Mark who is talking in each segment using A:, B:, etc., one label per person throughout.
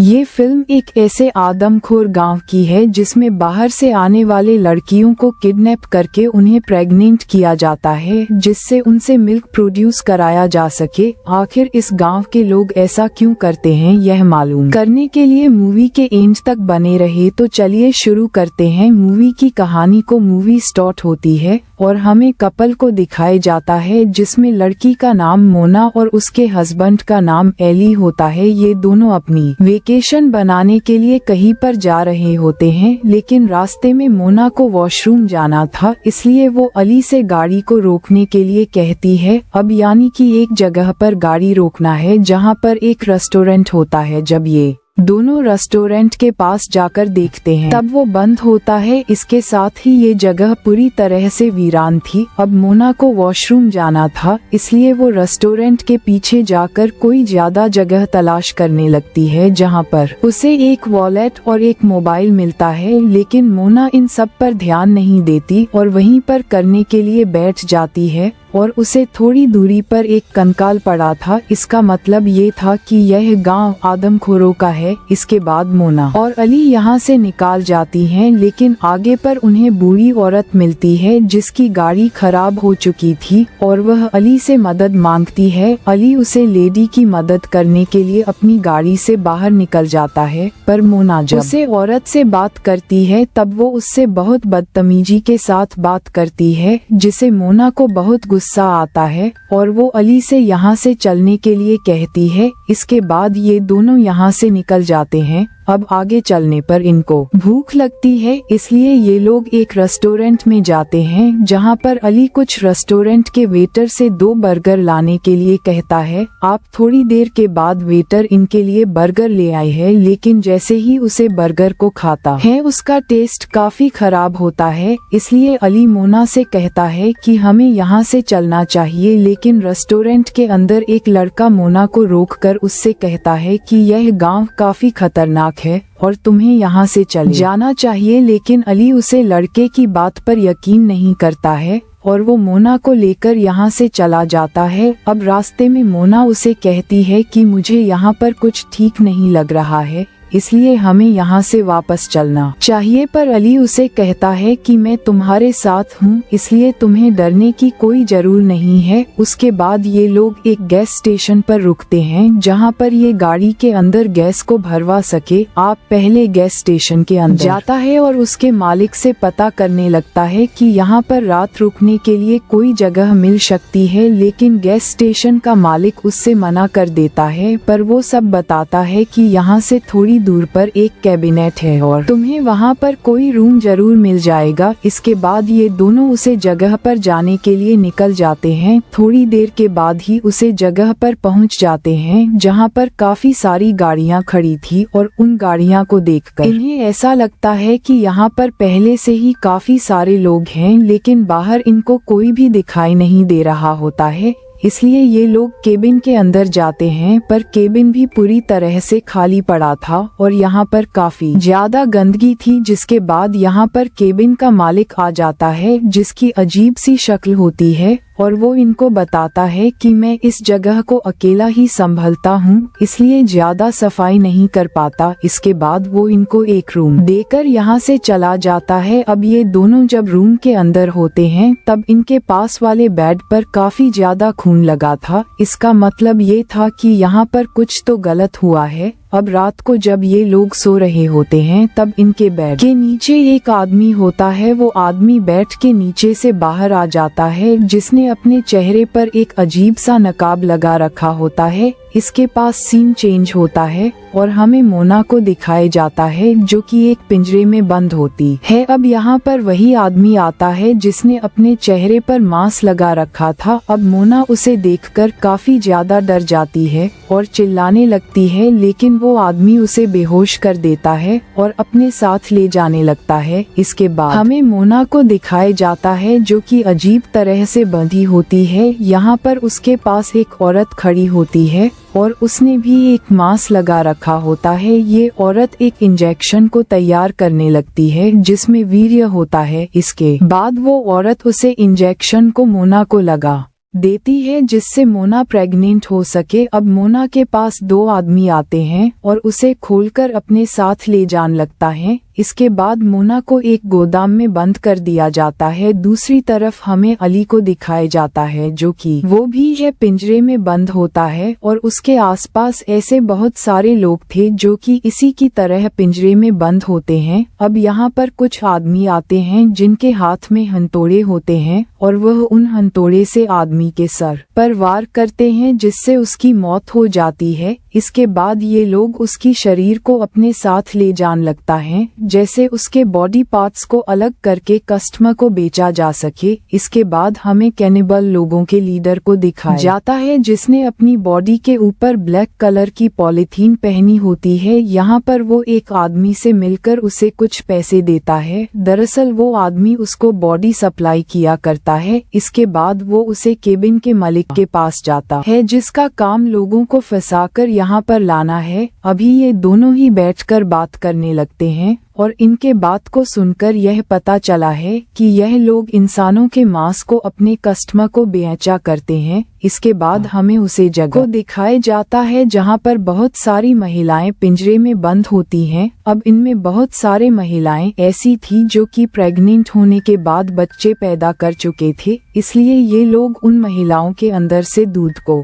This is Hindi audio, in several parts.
A: ये फिल्म एक ऐसे आदमखोर गांव की है जिसमें बाहर से आने वाले लड़कियों को किडनैप करके उन्हें प्रेग्नेंट किया जाता है, जिससे उनसे मिल्क प्रोड्यूस कराया जा सके। आखिर इस गांव के लोग ऐसा क्यों करते हैं, यह मालूम करने के लिए मूवी के एंड तक बने रहे। तो चलिए शुरू करते हैं मूवी की कहानी को। मूवी स्टार्ट होती है और हमें कपल को दिखाया जाता है जिसमें लड़की का नाम मोना और उसके हस्बैंड का नाम एली होता है। ये दोनों अपनी वेकेशन बनाने के लिए कहीं पर जा रहे होते हैं, लेकिन रास्ते में मोना को वॉशरूम जाना था, इसलिए वो अली से गाड़ी को रोकने के लिए कहती है। अब यानी कि एक जगह पर गाड़ी रोकना है जहाँ पर एक रेस्टोरेंट होता है। जब ये दोनों रेस्टोरेंट के पास जाकर देखते हैं तब वो बंद होता है। इसके साथ ही ये जगह पूरी तरह से वीरान थी। अब मोना को वॉशरूम जाना था, इसलिए वो रेस्टोरेंट के पीछे जाकर कोई ज्यादा जगह तलाश करने लगती है जहां पर उसे एक वॉलेट और एक मोबाइल मिलता है, लेकिन मोना इन सब पर ध्यान नहीं देती और वहीं पर करने के लिए बैठ जाती है और उसे थोड़ी दूरी पर एक कंकाल पड़ा था। इसका मतलब ये था कि यह गांव आदमखोरों का है। इसके बाद मोना और अली यहाँ से निकाल जाती हैं, लेकिन आगे पर उन्हें बूढ़ी औरत मिलती है जिसकी गाड़ी खराब हो चुकी थी और वह अली से मदद मांगती है। अली उसे लेडी की मदद करने के लिए अपनी गाड़ी से बाहर निकल जाता है, पर मोना जब उसे औरत से बात करती है तब वो उससे बहुत बदतमीजी के साथ बात करती है, जिसे मोना को बहुत गुस्सा आता है और वो अली से यहाँ से चलने के लिए कहती है। इसके बाद ये दोनों यहाँ से निकल जाते हैं। अब आगे चलने पर इनको भूख लगती है, इसलिए ये लोग एक रेस्टोरेंट में जाते हैं जहाँ पर अली कुछ रेस्टोरेंट के वेटर से 2 बर्गर लाने के लिए कहता है। आप थोड़ी देर के बाद वेटर इनके लिए बर्गर ले आए है, लेकिन जैसे ही उसे बर्गर को खाता है उसका टेस्ट काफी खराब होता है। इसलिए अली मोना से कहता है कि हमें यहाँ से चलना चाहिए, लेकिन रेस्टोरेंट के अंदर एक लड़का मोना को रोककर उससे कहता है कि यह गाँव काफी खतरनाक है और तुम्हें यहाँ से चले जाना चाहिए। लेकिन अली उसे लड़के की बात पर यकीन नहीं करता है और वो मोना को लेकर यहाँ से चला जाता है। अब रास्ते में मोना उसे कहती है कि मुझे यहाँ पर कुछ ठीक नहीं लग रहा है, इसलिए हमें यहाँ से वापस चलना चाहिए। पर अली उसे कहता है कि मैं तुम्हारे साथ हूँ, इसलिए तुम्हें डरने की कोई जरूरत नहीं है। उसके बाद ये लोग एक गैस स्टेशन पर रुकते हैं जहाँ पर ये गाड़ी के अंदर गैस को भरवा सके। आप पहले गैस स्टेशन के अंदर जाता है और उसके मालिक से पता करने लगता है कि यहाँ पर रात रुकने के लिए कोई जगह मिल सकती है, लेकिन गैस स्टेशन का मालिक उससे मना कर देता है। पर वो सब बताता है कि यहाँ से थोड़ी दूर पर एक कैबिनेट है और तुम्हें वहाँ पर कोई रूम जरूर मिल जाएगा। इसके बाद ये दोनों उसे जगह पर जाने के लिए निकल जाते हैं। थोड़ी देर के बाद ही उसे जगह पर पहुँच जाते हैं जहाँ पर काफी सारी गाड़ियाँ खड़ी थी और उन गाड़ियाँ को देखकर इन्हें ऐसा लगता है कि यहाँ पर पहले से ही काफी सारे लोग हैं, लेकिन बाहर इनको कोई भी दिखाई नहीं दे रहा होता है। इसलिए ये लोग केबिन के अंदर जाते हैं, पर केबिन भी पूरी तरह से खाली पड़ा था और यहाँ पर काफी ज्यादा गंदगी थी। जिसके बाद यहाँ पर केबिन का मालिक आ जाता है जिसकी अजीब सी शक्ल होती है और वो इनको बताता है कि मैं इस जगह को अकेला ही संभलता हूँ, इसलिए ज्यादा सफाई नहीं कर पाता। इसके बाद वो इनको एक रूम देकर यहाँ से चला जाता है। अब ये दोनों जब रूम के अंदर होते हैं तब इनके पास वाले बेड पर काफी ज्यादा खून लगा था। इसका मतलब ये था कि यहाँ पर कुछ तो गलत हुआ है। अब रात को जब ये लोग सो रहे होते हैं तब इनके बेड के नीचे एक आदमी होता है। वो आदमी बेड के नीचे से बाहर आ जाता है, जिसने अपने चेहरे पर एक अजीब सा नकाब लगा रखा होता है। इसके पास सीन चेंज होता है और हमें मोना को दिखाया जाता है जो कि एक पिंजरे में बंद होती है। अब यहाँ पर वही आदमी आता है जिसने अपने चेहरे पर मास्क लगा रखा था। अब मोना उसे देखकर काफी ज्यादा डर जाती है और चिल्लाने लगती है, लेकिन वो आदमी उसे बेहोश कर देता है और अपने साथ ले जाने लगता है। इसके बाद हमें मोना को दिखाया जाता है जो कि अजीब तरह से बंधी होती है। यहाँ पर उसके पास एक औरत खड़ी होती है और उसने भी एक मास्क लगा रखा होता है। ये औरत एक इंजेक्शन को तैयार करने लगती है जिसमें वीर्य होता है। इसके बाद वो औरत उसे इंजेक्शन को मोना को लगा देती है जिससे मोना प्रेग्नेंट हो सके। अब मोना के पास 2 आदमी आते हैं और उसे खोलकर अपने साथ ले जाने लगता है। इसके बाद मोना को एक गोदाम में बंद कर दिया जाता है। दूसरी तरफ हमें अली को दिखाया जाता है जो कि वो भी है पिंजरे में बंद होता है और उसके आसपास ऐसे बहुत सारे लोग थे जो कि इसी की तरह पिंजरे में बंद होते हैं। अब यहाँ पर कुछ आदमी आते हैं जिनके हाथ में हथौड़े होते हैं और वह उन हथौड़े से आदमी के सर पर वार करते हैं जिससे उसकी मौत हो जाती है। इसके बाद ये लोग उसकी शरीर को अपने साथ ले जाने लगता है जैसे उसके बॉडी पार्ट्स को अलग करके कस्टमर को बेचा जा सके। इसके बाद हमें कैनिबल लोगों के लीडर को दिखाया जाता है जिसने अपनी बॉडी के ऊपर ब्लैक कलर की पॉलीथीन पहनी होती है। यहाँ पर वो एक आदमी से मिलकर उसे कुछ पैसे देता है। दरअसल वो आदमी उसको बॉडी सप्लाई किया करता है। इसके बाद वो उसे केबिन के मालिक के पास जाता है जिसका काम लोगों को फंसाकर यहाँ पर लाना है। अभी ये दोनों ही बैठकर बात करने लगते हैं और इनके बात को सुनकर यह पता चला है कि यह लोग इंसानों के मांस को अपने कस्टमर को बेचा करते हैं। इसके बाद हमें उसे जगह दिखाया जाता है जहां पर बहुत सारी महिलाएं पिंजरे में बंद होती हैं। अब इनमें बहुत सारे महिलाएं ऐसी थी जो कि प्रेग्नेंट होने के बाद बच्चे पैदा कर चुके थे, इसलिए ये लोग उन महिलाओं के अंदर से दूध को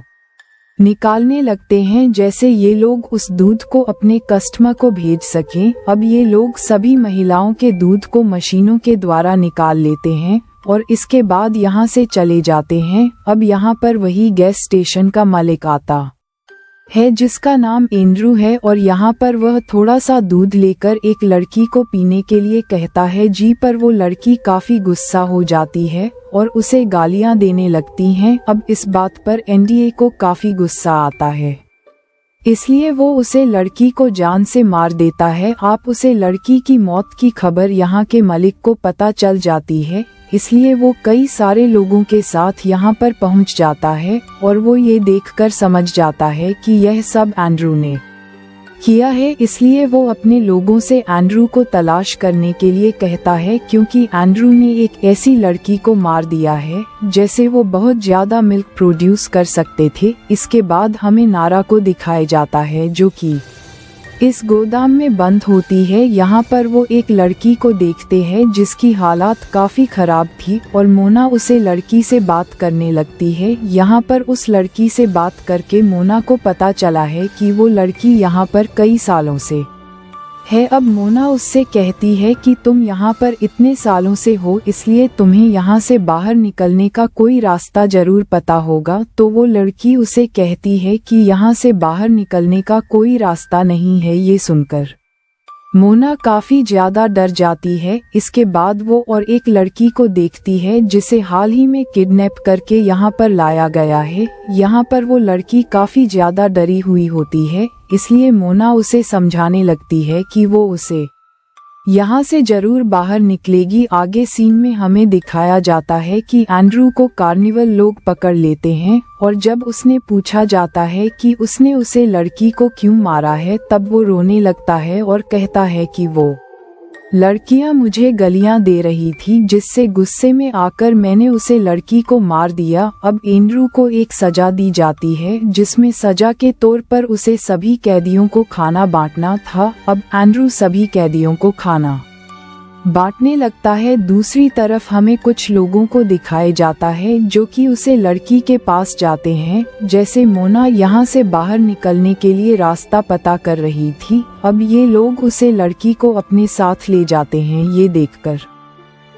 A: निकालने लगते हैं जैसे ये लोग उस दूध को अपने कस्टमर को भेज सकें। अब ये लोग सभी महिलाओं के दूध को मशीनों के द्वारा निकाल लेते हैं और इसके बाद यहाँ से चले जाते हैं। अब यहाँ पर वही गैस स्टेशन का मालिक आता है जिसका नाम एंड्रू है और यहाँ पर वह थोड़ा सा दूध लेकर एक लड़की को पीने के लिए कहता है। जी पर वो लड़की काफी गुस्सा हो जाती है और उसे गालियां देने लगती हैं। अब इस बात पर एनडीए को काफी गुस्सा आता है, इसलिए वो उसे लड़की को जान से मार देता है। आप उसे लड़की की मौत की खबर यहाँ के मालिक को पता चल जाती है, इसलिए वो कई सारे लोगों के साथ यहाँ पर पहुँच जाता है और वो ये देखकर समझ जाता है कि यह सब एंड्रू ने किया है। इसलिए वो अपने लोगों से एंड्रू को तलाश करने के लिए कहता है क्योंकि एंड्रू ने एक ऐसी लड़की को मार दिया है जैसे वो बहुत ज्यादा मिल्क प्रोड्यूस कर सकते थे। इसके बाद हमें नारा को दिखाया जाता है जो कि इस गोदाम में बंद होती है। यहाँ पर वो एक लड़की को देखते हैं जिसकी हालात काफी खराब थी और मोना उसे लड़की से बात करने लगती है। यहाँ पर उस लड़की से बात करके मोना को पता चला है कि वो लड़की यहाँ पर कई सालों से है। अब मोना उससे कहती है कि तुम यहाँ पर इतने सालों से हो, इसलिए तुम्हें यहाँ से बाहर निकलने का कोई रास्ता जरूर पता होगा। तो वो लड़की उसे कहती है कि यहाँ से बाहर निकलने का कोई रास्ता नहीं है। ये सुनकर मोना काफी ज्यादा डर जाती है। इसके बाद वो और एक लड़की को देखती है जिसे हाल ही में किडनैप करके यहाँ पर लाया गया है। यहाँ पर वो लड़की काफी ज्यादा डरी हुई होती है, इसलिए मोना उसे समझाने लगती है कि वो उसे यहाँ से जरूर बाहर निकलेगी। आगे सीन में हमें दिखाया जाता है कि एंड्रू को कार्निवल लोग पकड़ लेते हैं और जब उसने पूछा जाता है कि उसने उसे लड़की को क्यों मारा है, तब वो रोने लगता है और कहता है कि वो लड़कियां मुझे गालियां दे रही थी जिससे गुस्से में आकर मैंने उसे लड़की को मार दिया। अब एंड्रू को एक सजा दी जाती है जिसमें सजा के तौर पर उसे सभी कैदियों को खाना बांटना था। अब एंड्रू सभी कैदियों को खाना बांटने लगता है। दूसरी तरफ हमें कुछ लोगों को दिखाया जाता है जो कि उसे लड़की के पास जाते हैं जैसे मोना यहाँ से बाहर निकलने के लिए रास्ता पता कर रही थी। अब ये लोग उसे लड़की को अपने साथ ले जाते हैं। ये देखकर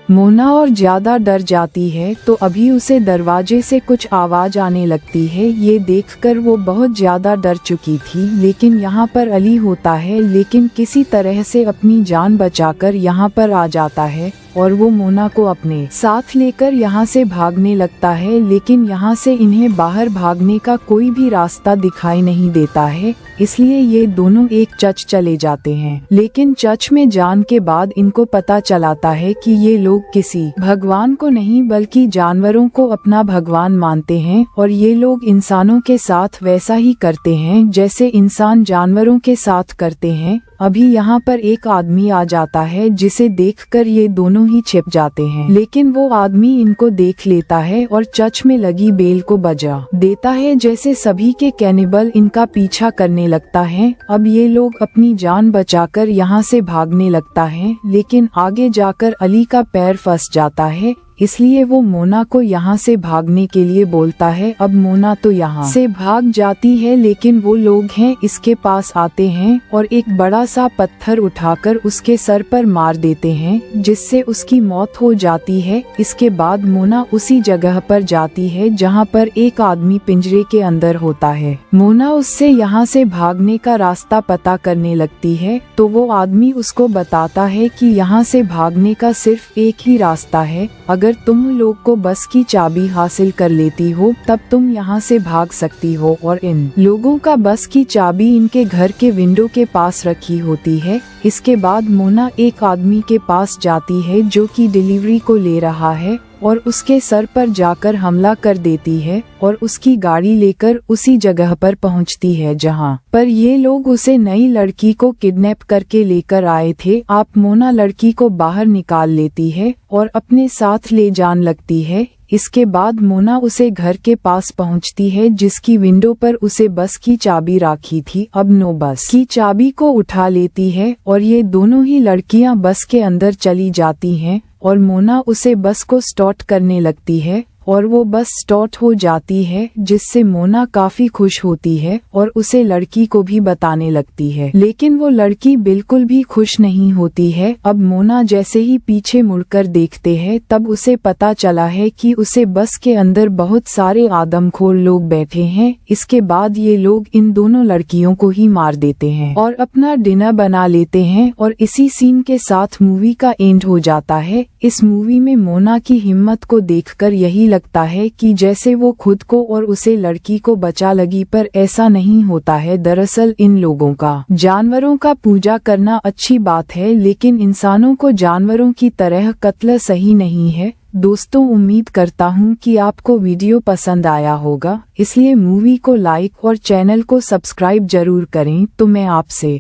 A: मोना और ज्यादा डर जाती है। तो अभी उसे दरवाजे से कुछ आवाज आने लगती है। ये देखकर वो बहुत ज्यादा डर चुकी थी, लेकिन यहाँ पर अली होता है, लेकिन किसी तरह से अपनी जान बचाकर यहाँ पर आ जाता है और वो मोना को अपने साथ लेकर यहाँ से भागने लगता है। लेकिन यहाँ से इन्हें बाहर भागने का कोई भी रास्ता दिखाई नहीं देता है, इसलिए ये दोनों एक चर्च चले जाते हैं। लेकिन चर्च में जाने के बाद इनको पता चलाता है कि ये लोग किसी भगवान को नहीं बल्कि जानवरों को अपना भगवान मानते हैं और ये लोग इंसानों के साथ वैसा ही करते हैं जैसे इंसान जानवरों के साथ करते हैं। अभी यहाँ पर एक आदमी आ जाता है जिसे देखकर ये दोनों ही छिप जाते हैं, लेकिन वो आदमी इनको देख लेता है और चर्च में लगी बेल को बजा देता है। जैसे सभी के कैनिबल इनका पीछा करने लगता है। अब ये लोग अपनी जान बचाकर यहाँ से भागने लगता है, लेकिन आगे जाकर अली का पैर फंस जाता है, इसलिए वो मोना को यहाँ से भागने के लिए बोलता है। अब मोना तो यहाँ से भाग जाती है, लेकिन वो लोग हैं इसके पास आते हैं और एक बड़ा सा पत्थर उठाकर उसके सर पर मार देते हैं, जिससे उसकी मौत हो जाती है। इसके बाद मोना उसी जगह पर जाती है जहाँ पर एक आदमी पिंजरे के अंदर होता है। मोना उससे यहाँ से भागने का रास्ता पता करने लगती है, तो वो आदमी उसको बताता है कि यहाँ से भागने का सिर्फ एक ही रास्ता है। अगर तुम लोग को बस की चाबी हासिल कर लेती हो तब तुम यहाँ से भाग सकती हो। और इन लोगों का बस की चाबी इनके घर के विंडो के पास रखी होती है। इसके बाद मोना एक आदमी के पास जाती है जो कि डिलीवरी को ले रहा है और उसके सर पर जाकर हमला कर देती है और उसकी गाड़ी लेकर उसी जगह पर पहुंचती है जहां पर ये लोग उसे नई लड़की को किडनैप करके लेकर आए थे। आप मोना लड़की को बाहर निकाल लेती है और अपने साथ ले जान लगती है। इसके बाद मोना उसे घर के पास पहुंचती है जिसकी विंडो पर उसे बस की चाबी राखी थी। अब नो बस की चाबी को उठा लेती है और ये दोनों ही लड़कियां बस के अंदर चली जाती हैं और मोना उसे बस को स्टार्ट करने लगती है और वो बस स्टार्ट हो जाती है, जिससे मोना काफी खुश होती है और उसे लड़की को भी बताने लगती है। लेकिन वो लड़की बिल्कुल भी खुश नहीं होती है। अब मोना जैसे ही पीछे मुड़कर देखते हैं तब उसे पता चला है कि उसे बस के अंदर बहुत सारे आदमखोर लोग बैठे हैं। इसके बाद ये लोग इन दोनों लड़कियों को ही मार देते हैं और अपना डिनर बना लेते हैं और इसी सीन के साथ मूवी का एंड हो जाता है। इस मूवी में मोना की हिम्मत को देखकर यही लगता है कि जैसे वो खुद को और उसे लड़की को बचा लगी, पर ऐसा नहीं होता है। दरअसल इन लोगों का जानवरों का पूजा करना अच्छी बात है, लेकिन इंसानों को जानवरों की तरह कत्ल सही नहीं है। दोस्तों, उम्मीद करता हूँ कि आपको वीडियो पसंद आया होगा, इसलिए मूवी को लाइक और चैनल को सब्सक्राइब जरूर करें। तो मैं आपसे